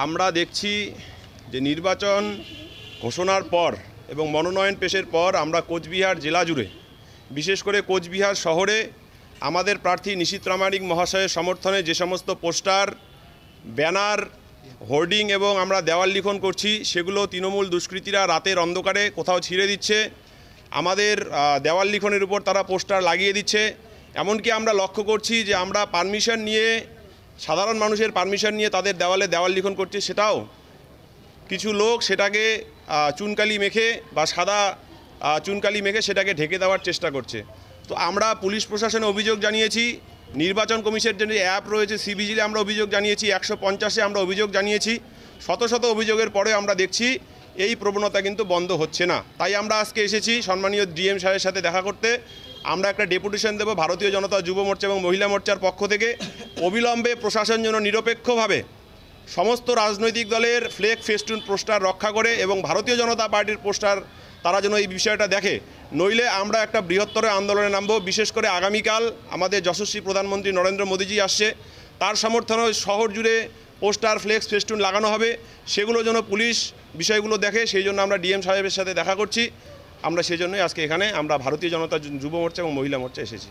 আমরা দেখছি যে নির্বাচন ঘোষণার পর এবং মনোনয়ন পেশের পর আমরা কোচবিহার জেলা জুড়ে, বিশেষ করে কোচবিহার শহরে আমাদের প্রার্থী নিশীথ প্রামাণিক মহাশয়ের সমর্থনে যে সমস্ত পোস্টার, ব্যানার, হোর্ডিং এবং আমরা দেওয়াল লিখন করছি, সেগুলো তৃণমূল দুষ্কৃতীরা রাতের অন্ধকারে কোথাও ছিঁড়ে দিচ্ছে। আমাদের দেওয়াল লিখনের উপর তারা পোস্টার লাগিয়ে দিচ্ছে। এমনকি আমরা লক্ষ্য করছি যে আমরা পারমিশন নিয়ে, সাধারণ মানুষের পারমিশন নিয়ে তাদের দেওয়াল লিখন করছি, সেটাও কিছু লোক সেটাকে চুনকালি মেখে বা সাদা চুনকালি মেখে সেটাকে ঢেকে দেওয়ার চেষ্টা করছে। তো আমরা পুলিশ প্রশাসনে অভিযোগ জানিয়েছি, নির্বাচন কমিশনের যে অ্যাপ রয়েছে সিভিজিলে আমরা অভিযোগ জানিয়েছি, 150-এ আমরা অভিযোগ জানিয়েছি। শত শত অভিযোগের পরে আমরা দেখছি এই প্রবণতা কিন্তু বন্ধ হচ্ছে না। তাই আমরা আজকে এসেছি সম্মানীয় ডিএম সাহেবের সাথে দেখা করতে। আমরা একটা ডেপুটেশন দেব ভারতীয় জনতা যুব মোর্চা এবং মহিলা মোর্চার পক্ষ থেকে, অবিলম্বে প্রশাসন যেন নিরপেক্ষভাবে সমস্ত রাজনৈতিক দলের ফ্লেগ ফেস্টুন পোস্টার রক্ষা করে এবং ভারতীয় জনতা পার্টির পোস্টার তারা যেন এই বিষয়টা দেখে। নইলে আমরা একটা বৃহত্তর আন্দোলনে নামব। বিশেষ করে আগামীকাল আমাদের যশস্বী প্রধানমন্ত্রী নরেন্দ্র মোদীজি আসছে, তার সমর্থনে শহর জুড়ে পোস্টার, ফ্লেক্স, ফেস্টুন লাগানো হবে। সেগুলো যেন পুলিশ বিষয়গুলো দেখে, সেই জন্য আমরা ডিএম সাহেবের সাথে দেখা করছি। আমরা সেই জন্যই আজকে এখানে আমরা ভারতীয় জনতা যুব মোর্চা এবং মহিলা মোর্চা এসেছি।